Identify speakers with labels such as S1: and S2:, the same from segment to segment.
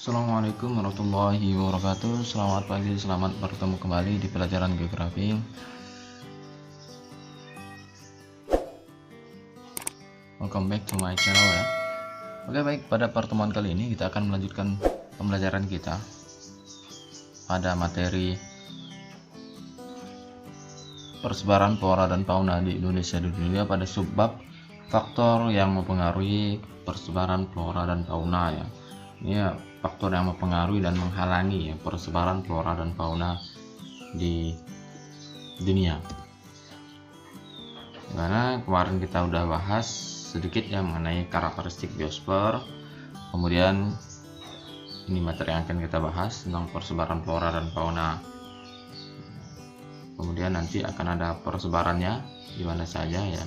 S1: Assalamualaikum warahmatullahi wabarakatuh. Selamat pagi, selamat bertemu kembali di pelajaran geografi. Welcome back to my channel ya. Oke, baik, pada pertemuan kali ini kita akan melanjutkan pembelajaran kita pada materi persebaran flora dan fauna di Indonesia dan dunia pada subbab faktor yang mempengaruhi persebaran flora dan fauna ya. Ini ya, faktor yang mempengaruhi dan menghalangi ya, persebaran flora dan fauna di dunia. Dimana kemarin kita udah bahas sedikit ya mengenai karakteristik biosfer. Kemudian ini materi yang akan kita bahas tentang persebaran flora dan fauna. Kemudian nanti akan ada persebarannya di mana saja ya,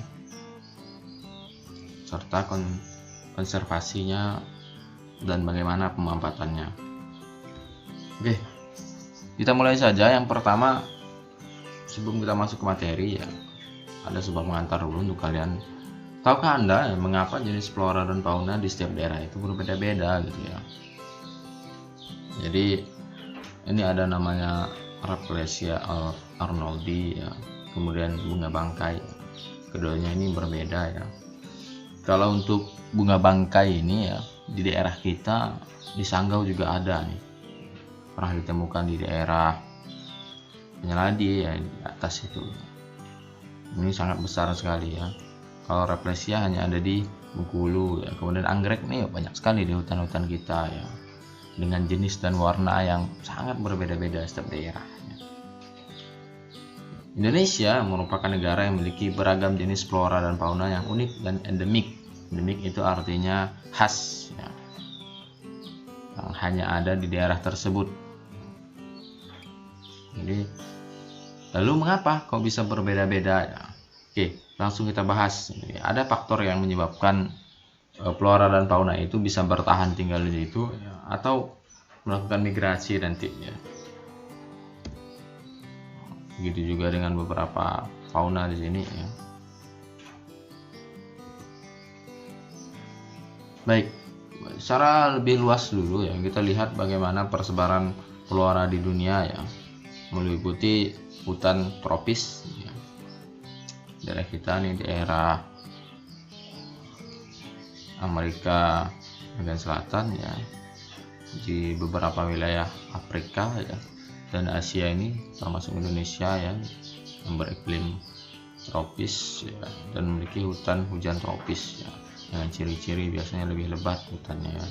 S1: serta konservasinya dan bagaimana pemanfaatannya. Oke, kita mulai saja. Yang pertama, sebelum kita masuk ke materi ya, ada sebuah pengantar dulu untuk kalian. Tahukah Anda ya, mengapa jenis flora dan fauna di setiap daerah itu berbeda-beda gitu ya? Jadi ini ada namanya Rafflesia arnoldii ya, kemudian bunga bangkai. Keduanya ini berbeda ya. Kalau untuk bunga bangkai ini ya, di daerah kita di Sanggau juga ada nih, pernah ditemukan di daerah Penyeladi ya, di atas itu. Ini sangat besar sekali ya. Kalau Rafflesia hanya ada di Bengkulu ya. Kemudian anggrek nih banyak sekali di hutan-hutan kita ya, dengan jenis dan warna yang sangat berbeda-beda setiap daerah ya. Indonesia merupakan negara yang memiliki beragam jenis flora dan fauna yang unik dan endemik. Endemik itu artinya khas ya, yang hanya ada di daerah tersebut. Jadi lalu mengapa kok bisa berbeda-beda ya? Oke, langsung kita bahas. Ada faktor yang menyebabkan flora dan fauna itu bisa bertahan tinggal di situ ya, atau melakukan migrasi nanti ya. Begitu juga dengan beberapa fauna di sini ya. Baik, secara lebih luas dulu ya, kita lihat bagaimana persebaran flora di dunia ya, meliputi hutan tropis ya. Daerah kita nih, daerah Amerika bagian selatan ya, di beberapa wilayah Afrika ya, dan Asia ini termasuk Indonesia ya, yang beriklim tropis ya, dan memiliki hutan hujan tropis ya, dengan ciri-ciri biasanya lebih lebat hutannya ya.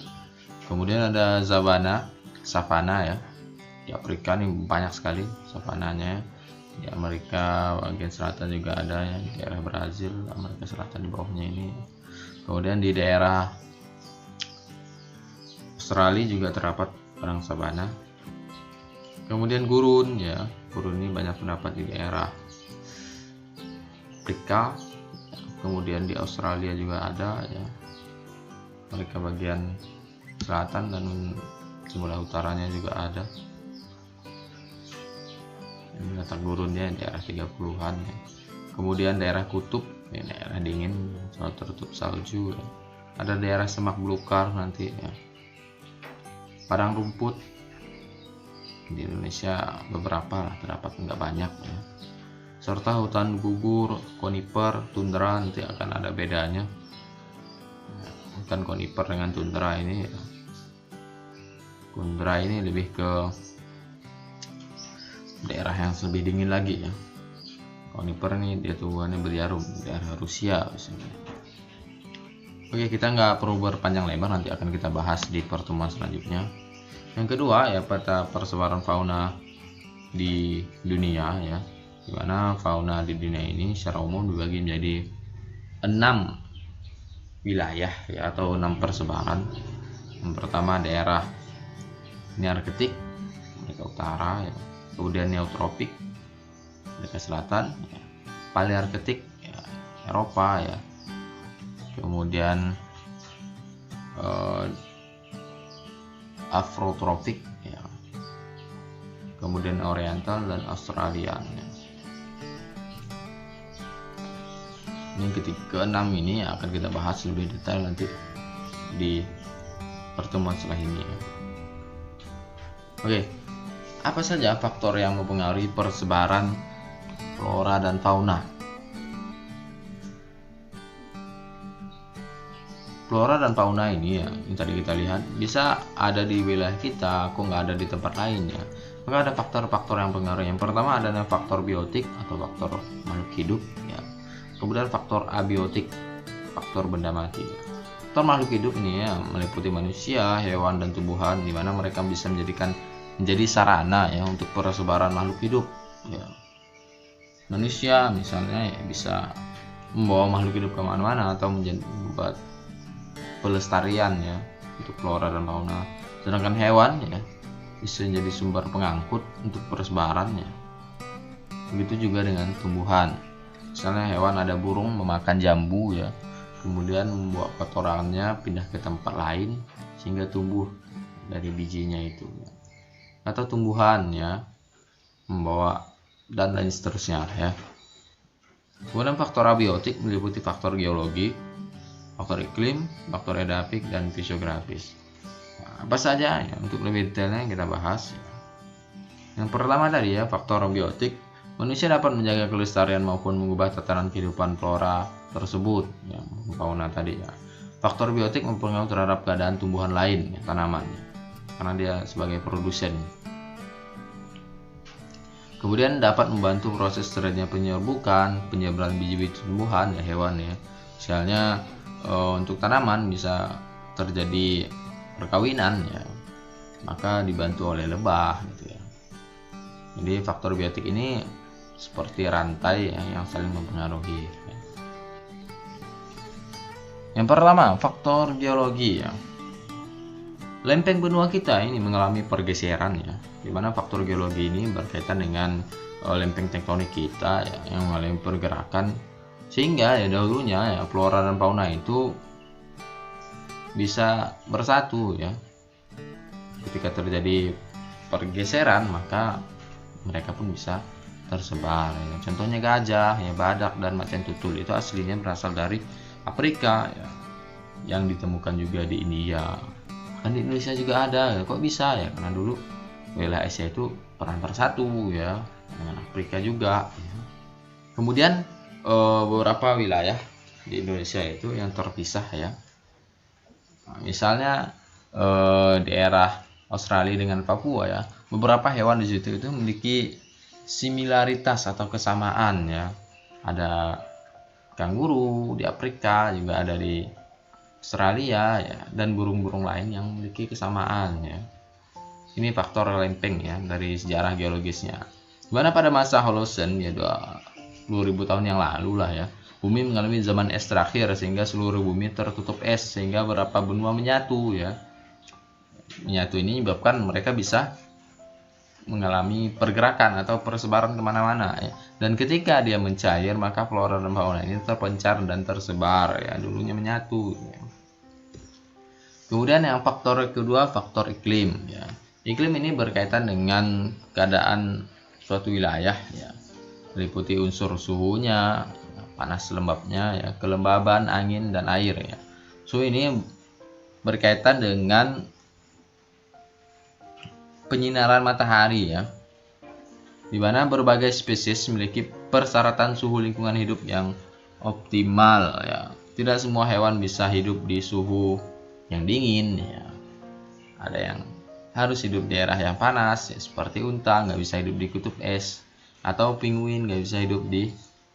S1: Kemudian ada savana ya, di Afrika ini banyak sekali savananya. Di Amerika bagian selatan juga ada ya, di daerah Brazil, Amerika Selatan di bawahnya ini. Kemudian di daerah Australia juga terdapat padang sabana. Kemudian gurun ya, gurun ini banyak terdapat di daerah Afrika. Kemudian di Australia juga ada ya, mereka bagian selatan dan sebelah utaranya juga ada. Ini letak gurunnya daerah 30-an ya. Kemudian daerah kutub ya, daerah dingin selalu tertutup salju ya. Ada daerah semak belukar nanti ya. Padang rumput di Indonesia beberapa lah terdapat, enggak banyak ya. Serta hutan gugur, konifer, tundra nanti akan ada bedanya. Hutan konifer dengan tundra ini ya. Tundra ini lebih ke daerah yang lebih dingin lagi ya. Konifer ini dia tumbuhannya berjarum, daerah Rusia misalnya. Oke, kita nggak perlu berpanjang lebar, nanti akan kita bahas di pertemuan selanjutnya. Yang kedua ya, pada persebaran fauna di dunia ya, dimana fauna di dunia ini secara umum dibagi menjadi 6 wilayah ya, atau 6 persebaran. Yang pertama daerah Nearktik, Amerika Utara ya. Kemudian Neotropik, Amerika Selatan ya. Palearktik ya, Eropa ya. Kemudian Afrotropik ya. Kemudian Oriental dan Australian ya. Ini keenam ini akan kita bahas lebih detail nanti di pertemuan setelah ini ya. Oke, apa saja faktor yang mempengaruhi persebaran flora dan fauna? Flora dan fauna ini ya, yang tadi kita lihat bisa ada di wilayah kita, kok nggak ada di tempat lain ya. Maka ada faktor-faktor yang mempengaruhi. Yang pertama adalah faktor biotik atau faktor makhluk hidup ya. Kemudian faktor abiotik, faktor benda mati. Faktor makhluk hidup ini ya meliputi manusia, hewan dan tumbuhan, di mana mereka bisa menjadi sarana ya untuk persebaran makhluk hidup ya. Manusia misalnya ya bisa membawa makhluk hidup kemana-mana atau membuat pelestarian ya untuk flora dan fauna. Sedangkan hewan ya bisa jadi sumber pengangkut untuk persebarannya. Begitu juga dengan tumbuhan. Misalnya hewan ada burung memakan jambu ya, kemudian membawa kotorannya pindah ke tempat lain sehingga tumbuh dari bijinya itu. Atau tumbuhan ya membawa dan lain seterusnya ya. Kemudian faktor abiotik meliputi faktor geologi, faktor iklim, faktor edafik, dan fisiografis. Nah, apa saja ya, untuk lebih detailnya kita bahas. Yang pertama tadi ya, faktor biotik. Manusia dapat menjaga kelestarian maupun mengubah tatanan kehidupan flora tersebut, ya, fauna tadi ya. Faktor biotik mempengaruhi terhadap keadaan tumbuhan lain, ya, tanaman, ya, karena dia sebagai produsen. Kemudian dapat membantu proses terjadinya penyerbukan, penyebaran biji-biji tumbuhan, ya, hewan ya. Misalnya untuk tanaman bisa terjadi perkawinan ya, maka dibantu oleh lebah gitu ya. Jadi faktor biotik ini seperti rantai ya, yang saling mempengaruhi ya. Yang pertama, faktor geologi ya. Lempeng benua kita ini mengalami pergeseran ya, di mana faktor geologi ini berkaitan dengan lempeng tektonik kita ya, yang mengalami pergerakan, sehingga ya dahulunya ya flora dan fauna itu bisa bersatu ya. Ketika terjadi pergeseran maka mereka pun bisa tersebar ya. Contohnya gajah ya, badak dan macan tutul itu aslinya berasal dari Afrika ya, yang ditemukan juga di India. Kan di Indonesia juga ada ya. Kok bisa ya? Karena dulu wilayah Asia itu pernah bersatu ya dengan Afrika juga ya. Kemudian beberapa wilayah di Indonesia itu yang terpisah ya. Nah, misalnya daerah Australia dengan Papua ya, beberapa hewan di situ itu memiliki similaritas atau kesamaan ya. Ada kanguru di Afrika, juga ada di Australia ya, dan burung-burung lain yang memiliki kesamaan ya. Ini faktor lempeng ya dari sejarah geologisnya. Dimana pada masa Holocene ya 20.000 tahun yang lalu lah ya, bumi mengalami zaman es terakhir sehingga seluruh bumi tertutup es sehingga beberapa benua menyatu ya. Menyatu ini menyebabkan mereka bisa mengalami pergerakan atau persebaran kemana-mana ya. Dan ketika dia mencair maka flora dan fauna ini terpencar dan tersebar ya, dulunya menyatu ya. Kemudian yang faktor kedua, faktor iklim ya. Iklim ini berkaitan dengan keadaan suatu wilayah ya, meliputi unsur suhunya, panas lembabnya ya, kelembaban, angin, dan air ya. Suhu ini berkaitan dengan penyinaran matahari ya, di mana berbagai spesies memiliki persyaratan suhu lingkungan hidup yang optimal ya. Tidak semua hewan bisa hidup di suhu yang dingin ya. Ada yang harus hidup di daerah yang panas ya, seperti unta nggak bisa hidup di kutub es, atau penguin nggak bisa hidup di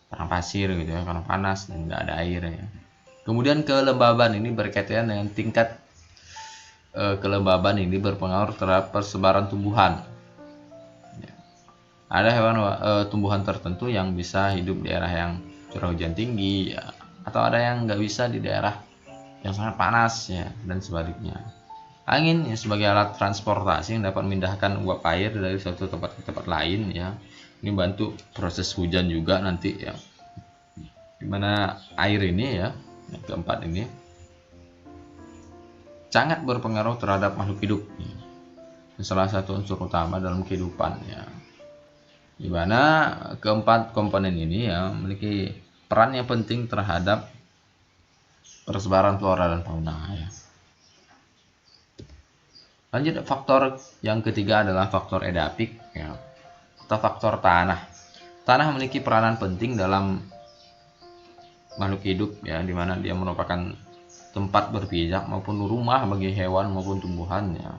S1: padang pasir gitu ya, karena panas dan nggak ada air ya. Kemudian kelembaban ini berkaitan dengan tingkat kelembaban ini berpengaruh terhadap persebaran tumbuhan ya. Ada hewan tumbuhan tertentu yang bisa hidup di daerah yang curah hujan tinggi ya, atau ada yang nggak bisa di daerah yang sangat panas ya, dan sebaliknya. Angin ya, sebagai alat transportasi yang dapat memindahkan uap air dari suatu tempat ke tempat lain ya. Ini bantu proses hujan juga nanti ya. Dimana air ini ya, yang keempat ini sangat berpengaruh terhadap makhluk hidup ya. Salah satu unsur utama dalam kehidupan ya. Dimana keempat komponen ini ya memiliki peran yang penting terhadap persebaran flora dan fauna ya. Lanjut, faktor yang ketiga adalah faktor edapik ya, atau faktor tanah. Tanah memiliki peranan penting dalam makhluk hidup ya, di mana dia merupakan tempat berpijak maupun rumah bagi hewan maupun tumbuhan ya.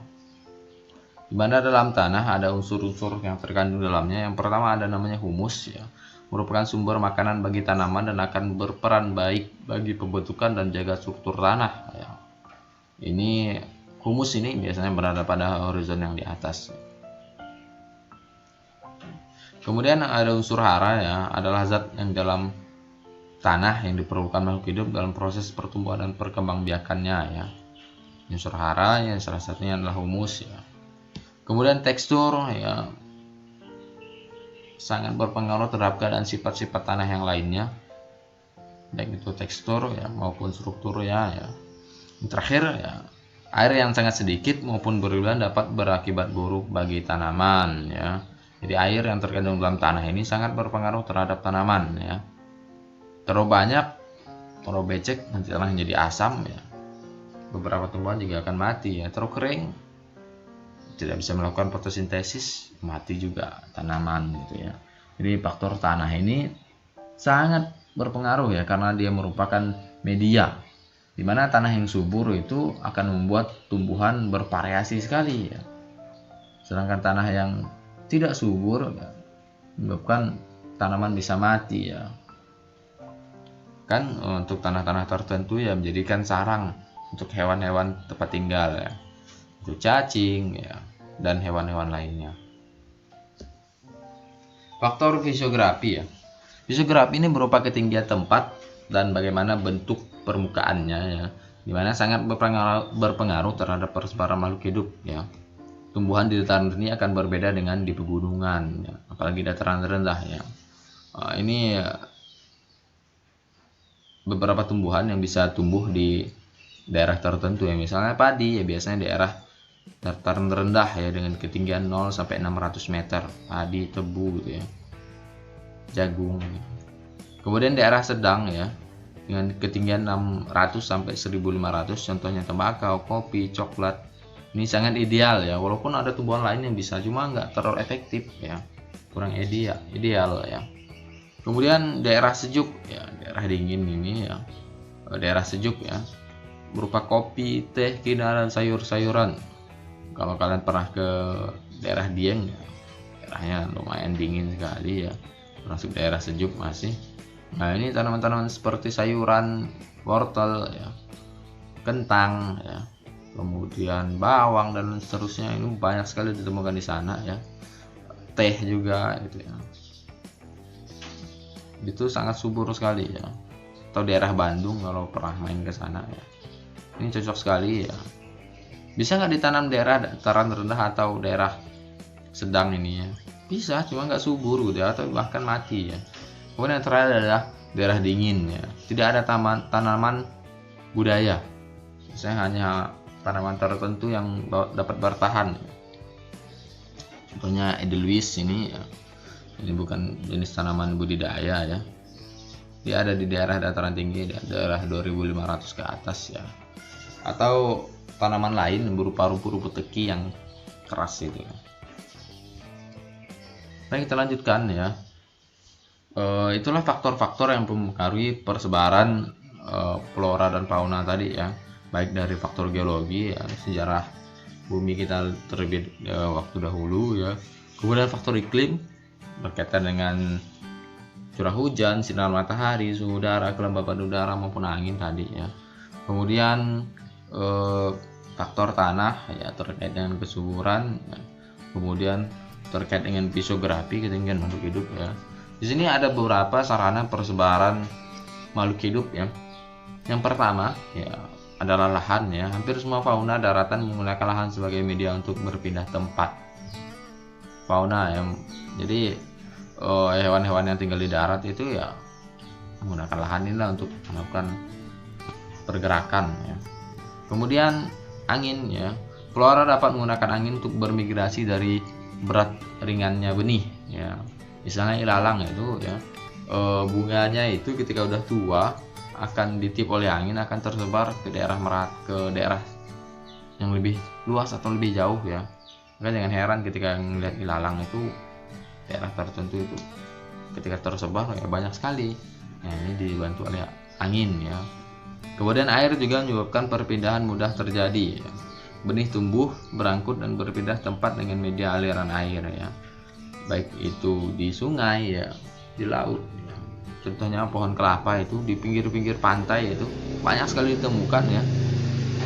S1: Di mana dalam tanah ada unsur-unsur yang terkandung dalamnya. Yang pertama ada namanya humus ya, merupakan sumber makanan bagi tanaman dan akan berperan baik bagi pembentukan dan jaga struktur tanah ya. Ini humus ini biasanya berada pada horizon yang di atas. Kemudian ada unsur hara ya, adalah zat yang dalam tanah yang diperlukan makhluk hidup dalam proses pertumbuhan dan perkembangbiakannya ya. Unsur hara ya, salah satunya adalah humus ya. Kemudian tekstur ya, sangat berpengaruh terhadap keadaan sifat-sifat tanah yang lainnya, baik itu tekstur ya maupun struktur ya. Yang terakhir ya, air yang sangat sedikit maupun berlebihan dapat berakibat buruk bagi tanaman ya. Jadi air yang terkandung dalam tanah ini sangat berpengaruh terhadap tanaman ya. Terlalu banyak, terlalu becek nanti tanah jadi asam ya. Beberapa tumbuhan juga akan mati ya. Terlalu kering, tidak bisa melakukan fotosintesis, mati juga tanaman gitu ya. Jadi faktor tanah ini sangat berpengaruh ya, karena dia merupakan media di mana tanah yang subur itu akan membuat tumbuhan bervariasi sekali ya. Sedangkan tanah yang tidak subur ya, menyebabkan tanaman bisa mati ya. Kan untuk tanah-tanah tertentu ya menjadikan sarang untuk hewan-hewan tempat tinggal ya. Itu cacing ya, dan hewan-hewan lainnya. Faktor fisiografi ya. Fisiografi ini berupa ketinggian tempat dan bagaimana bentuk permukaannya ya, dimana sangat berpengaruh terhadap persebaran makhluk hidup ya. Tumbuhan di dataran tinggi akan berbeda dengan di pegunungan ya, apalagi dataran rendah ya. Ini beberapa tumbuhan yang bisa tumbuh di daerah tertentu ya, misalnya padi ya, biasanya daerah dataran rendah ya dengan ketinggian 0 sampai 600 meter, padi, tebu gitu ya, jagung ya. Kemudian daerah sedang ya dengan ketinggian 600 sampai 1500, contohnya tembakau, kopi, coklat. Ini sangat ideal ya, walaupun ada tumbuhan lain yang bisa, cuma nggak terlalu efektif ya, kurang ideal ya. Kemudian daerah sejuk ya, daerah dingin ini ya, daerah sejuk ya, berupa kopi, teh, kina, dan sayur-sayuran. Kalau kalian pernah ke daerah Dieng ya, daerahnya lumayan dingin sekali ya, termasuk daerah sejuk masih. Nah ini tanaman-tanaman seperti sayuran, wortel ya, kentang ya, kemudian bawang dan seterusnya, ini banyak sekali ditemukan di sana ya. Teh juga gitu ya, itu sangat subur sekali ya. Atau daerah Bandung kalau pernah main ke sana ya, ini cocok sekali ya. Bisa nggak ditanam daerah dataran rendah atau daerah sedang ini ya? Bisa, cuma nggak subur gitu ya, atau bahkan mati ya. Kemudian yang terakhir adalah daerah dingin ya, tidak ada tanaman budaya, misalnya hanya tanaman tertentu yang dapat bertahan ya. Contohnya edelweiss ini ya, ini bukan jenis tanaman budidaya ya, dia ada di daerah dataran tinggi, daerah 2500 ke atas ya. Atau tanaman lain berupa rumput-rumput teki yang keras itu ya. Nah kita lanjutkan ya. Itulah faktor-faktor yang mempengaruhi persebaran flora dan fauna tadi ya, baik dari faktor geologi ya, sejarah bumi kita terlebih waktu dahulu ya, kemudian faktor iklim berkaitan dengan curah hujan, sinar matahari, suhu udara, kelembaban udara maupun angin tadi ya, kemudian faktor tanah ya terkait dengan kesuburan ya, kemudian terkait dengan fisiografi, ketinggian makhluk hidup ya. Di sini ada beberapa sarana persebaran makhluk hidup ya. Yang pertama ya adalah lahan ya. Hampir semua fauna daratan menggunakan lahan sebagai media untuk berpindah tempat. Fauna ya. Jadi hewan-hewan yang tinggal di darat itu ya menggunakan lahan inilah untuk melakukan pergerakan ya. Kemudian angin ya. Flora dapat menggunakan angin untuk bermigrasi dari berat ringannya benih ya. Misalnya ilalang itu ya, bunganya itu ketika udah tua akan ditiup oleh angin, akan tersebar ke daerah yang lebih luas atau lebih jauh ya. Maka jangan heran ketika melihat ilalang itu daerah tertentu itu ketika tersebar ya banyak sekali. Nah, ini dibantu oleh angin ya. Kemudian air juga menyebabkan perpindahan mudah terjadi ya. Benih tumbuh, berangkut dan berpindah tempat dengan media aliran air ya. Baik itu di sungai ya, di laut ya. Contohnya pohon kelapa itu di pinggir-pinggir pantai itu banyak sekali ditemukan ya.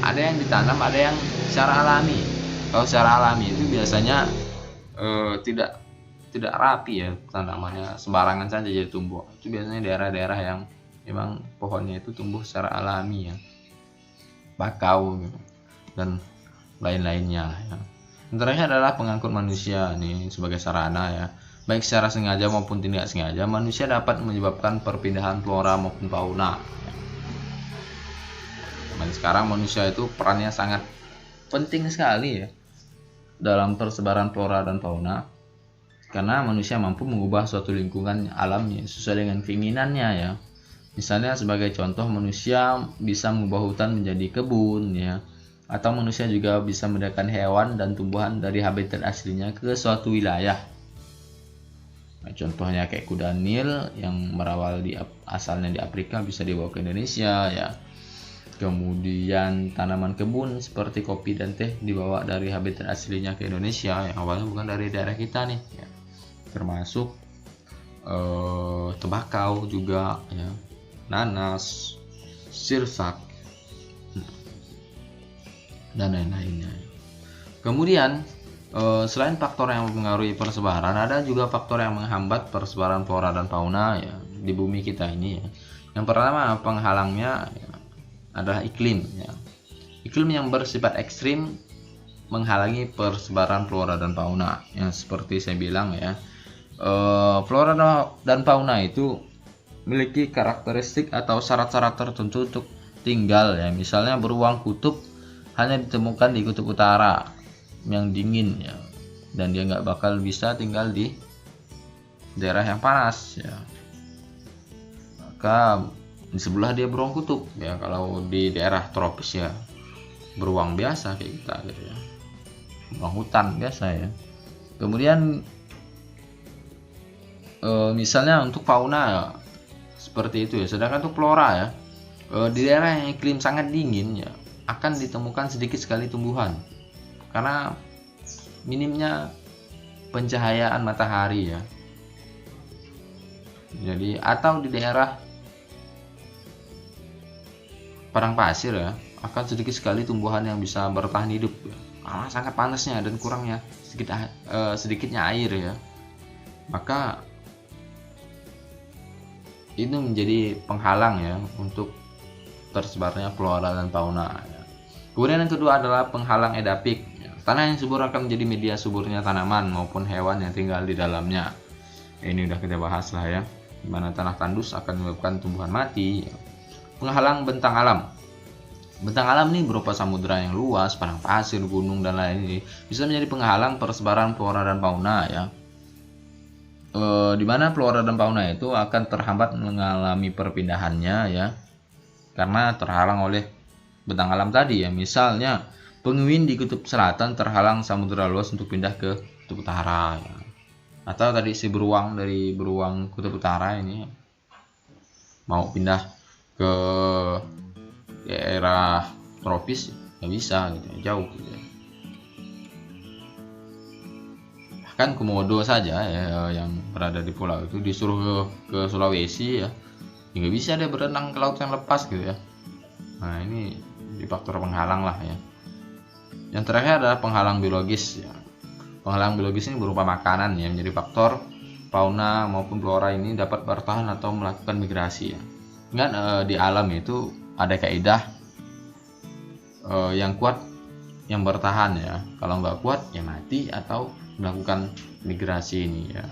S1: Ada yang ditanam, ada yang secara alami. Kalau secara alami itu biasanya tidak rapi ya tanamannya, sembarangan saja jadi tumbuh. Itu biasanya daerah-daerah yang memang pohonnya itu tumbuh secara alami ya, bakau gitu, dan lain-lainnya ya. Yang terakhir adalah pengangkut manusia nih sebagai sarana ya. Baik secara sengaja maupun tidak sengaja, manusia dapat menyebabkan perpindahan flora maupun fauna ya. Dan sekarang manusia itu perannya sangat penting sekali ya dalam persebaran flora dan fauna, karena manusia mampu mengubah suatu lingkungan alamnya sesuai dengan keinginannya ya. Misalnya sebagai contoh, manusia bisa mengubah hutan menjadi kebun ya, atau manusia juga bisa memindahkan hewan dan tumbuhan dari habitat aslinya ke suatu wilayah. Nah, contohnya kayak kuda Nil yang berawal asalnya di Afrika bisa dibawa ke Indonesia ya. Kemudian tanaman kebun seperti kopi dan teh dibawa dari habitat aslinya ke Indonesia yang awalnya bukan dari daerah kita nih ya. Termasuk tembakau juga ya, nanas, sirsak dan lain-lainnya. Kemudian selain faktor yang mempengaruhi persebaran, ada juga faktor yang menghambat persebaran flora dan fauna ya di bumi kita ini ya. Yang pertama penghalangnya ya, adalah iklim ya. Iklim yang bersifat ekstrim menghalangi persebaran flora dan fauna yang seperti saya bilang ya. Flora dan fauna itu memiliki karakteristik atau syarat-syarat tertentu untuk tinggal ya. Misalnya beruang kutub hanya ditemukan di kutub utara yang dingin ya, dan dia nggak bakal bisa tinggal di daerah yang panas ya. Maka di sebelah dia beruang kutub ya. Kalau di daerah tropis ya beruang biasa kayak kita gitu ya, beruang hutan biasa ya. Kemudian misalnya untuk fauna ya, seperti itu ya. Sedangkan untuk flora ya, di daerah yang iklim sangat dingin ya akan ditemukan sedikit sekali tumbuhan karena minimnya pencahayaan matahari ya. Jadi atau di daerah padang pasir ya akan sedikit sekali tumbuhan yang bisa bertahan hidup ya, karena sangat panasnya dan kurangnya sedikitnya air ya. Maka itu menjadi penghalang ya untuk tersebarnya flora dan fauna ya. Kemudian yang kedua adalah penghalang edapik ya. Tanah yang subur akan menjadi media suburnya tanaman maupun hewan yang tinggal di dalamnya. Ini udah kita bahas lah ya, dimana tanah tandus akan menyebabkan tumbuhan mati ya. Penghalang bentang alam. Bentang alam ini berupa samudera yang luas, padang pasir, gunung dan lain-lain, bisa menjadi penghalang persebaran flora dan fauna ya. Di mana flora dan fauna itu akan terhambat mengalami perpindahannya ya, karena terhalang oleh bentang alam tadi ya. Misalnya penguin di kutub selatan terhalang samudera luas untuk pindah ke kutub utara ya. Atau tadi si beruang dari beruang kutub utara ini mau pindah ke daerah tropis nggak bisa gitu ya, jauh gitu ya. Bahkan komodo saja ya, yang berada di pulau itu disuruh ke Sulawesi ya, nggak bisa dia berenang ke laut yang lepas gitu ya. Nah ini di faktor penghalang lah ya. Yang terakhir adalah penghalang biologis ya. Penghalang biologis ini berupa makanan ya, menjadi faktor fauna maupun flora ini dapat bertahan atau melakukan migrasi ya. Ingat di alam itu ada kaidah yang kuat yang bertahan ya, kalau nggak kuat ya mati atau melakukan migrasi ini ya.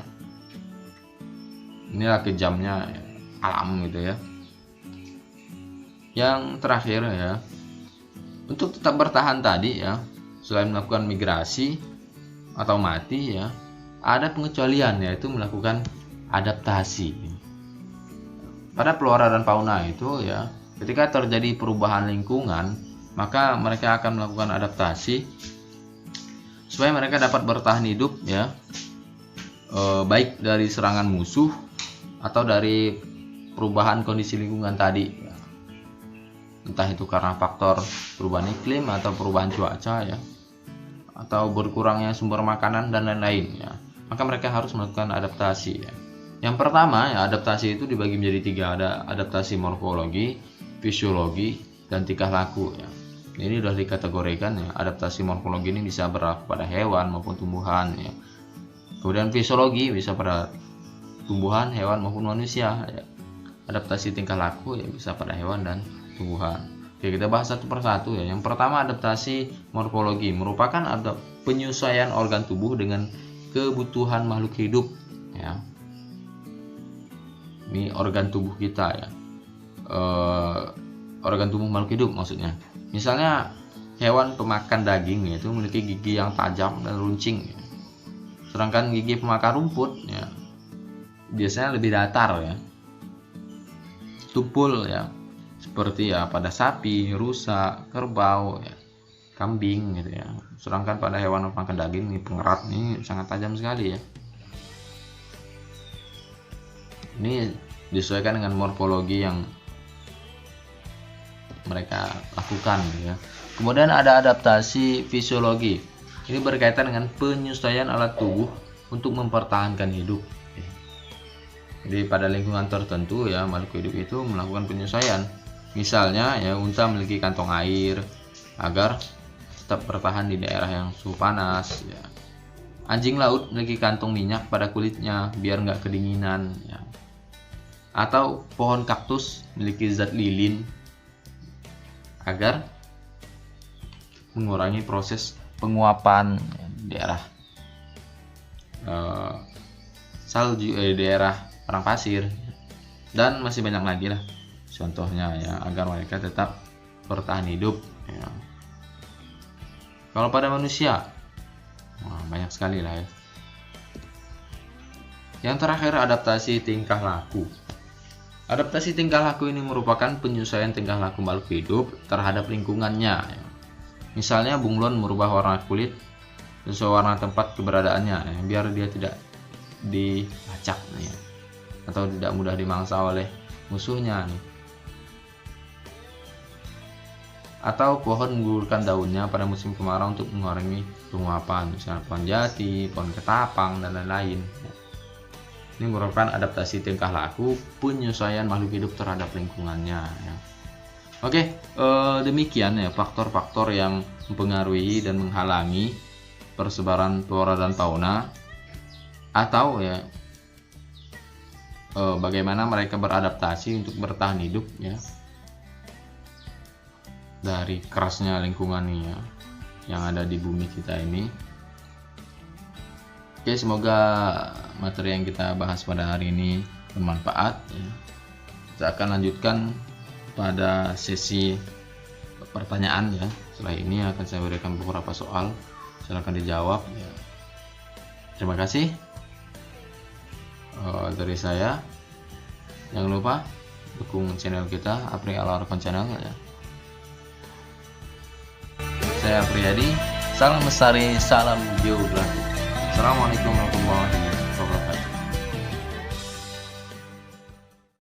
S1: Inilah kejamnya ya, alam gitu ya. Yang terakhir ya, untuk tetap bertahan tadi ya, selain melakukan migrasi atau mati ya, ada pengecualian, yaitu melakukan adaptasi. Pada flora dan fauna itu ya, ketika terjadi perubahan lingkungan, maka mereka akan melakukan adaptasi supaya mereka dapat bertahan hidup ya, baik dari serangan musuh atau dari perubahan kondisi lingkungan tadi ya. Entah itu karena faktor perubahan iklim atau perubahan cuaca ya, atau berkurangnya sumber makanan dan lain-lain ya, maka mereka harus melakukan adaptasi ya. Yang pertama ya, adaptasi itu dibagi menjadi 3, ada adaptasi morfologi, fisiologi, dan tingkah laku ya. Ini sudah dikategorikan ya, adaptasi morfologi ini bisa berlaku pada hewan maupun tumbuhan ya. Kemudian fisiologi bisa pada tumbuhan, hewan maupun manusia ya. Adaptasi tingkah laku ya bisa pada hewan dan tumbuhan. Oke, kita bahas satu persatu ya. Yang pertama, adaptasi morfologi merupakan penyesuaian organ tubuh dengan kebutuhan makhluk hidup ya. Ini organ tubuh kita ya, organ tubuh makhluk hidup maksudnya. Misalnya hewan pemakan daging yaitu memiliki gigi yang tajam dan runcing ya. Sedangkan gigi pemakan rumput ya biasanya lebih datar ya, tumpul ya, seperti ya pada sapi, rusa, kerbau ya, kambing gitu ya. Sedangkan pada hewan pemakan daging ini pengerat ini sangat tajam sekali ya. Ini disesuaikan dengan morfologi yang mereka lakukan ya. Kemudian ada adaptasi fisiologi. Ini berkaitan dengan penyesuaian alat tubuh untuk mempertahankan hidup. Jadi pada lingkungan tertentu ya, makhluk hidup itu melakukan penyesuaian. Misalnya ya, unta memiliki kantong air agar tetap bertahan di daerah yang suhu panas ya. Anjing laut memiliki kantong minyak pada kulitnya biar nggak kedinginan ya. Atau pohon kaktus memiliki zat lilin agar mengurangi proses penguapan di daerah salju, daerah padang pasir, dan masih banyak lagi lah contohnya ya, agar mereka tetap bertahan hidup ya. Kalau pada manusia banyak sekali lah ya. Yang terakhir, adaptasi tingkah laku. Adaptasi tingkah laku ini merupakan penyesuaian tingkah laku makhluk hidup terhadap lingkungannya ya. Misalnya bunglon merubah warna kulit sesuai warna tempat keberadaannya ya, biar dia tidak dilacak ya, atau tidak mudah dimangsa oleh musuhnya nih. Atau pohon menggugurkan daunnya pada musim kemarau untuk mengurangi penguapan, misalnya pohon jati, pohon ketapang, dan lain-lain. Ini merupakan adaptasi tingkah laku penyesuaian makhluk hidup terhadap lingkungannya ya. Oke, demikian ya faktor-faktor yang mempengaruhi dan menghalangi persebaran flora dan fauna, atau ya bagaimana mereka beradaptasi untuk bertahan hidup ya dari kerasnya lingkungan ya yang ada di bumi kita ini. Oke, semoga materi yang kita bahas pada hari ini bermanfaat ya. Kita akan lanjutkan pada sesi pertanyaan ya. Setelah ini akan saya berikan beberapa soal, silakan dijawab ya. Terima kasih dari saya. Jangan lupa dukung channel kita, Apri Alarkon Channel ya. Saya Priyadi, salam lestari, salam geografi. Assalamualaikum warahmatullahi wabarakatuh.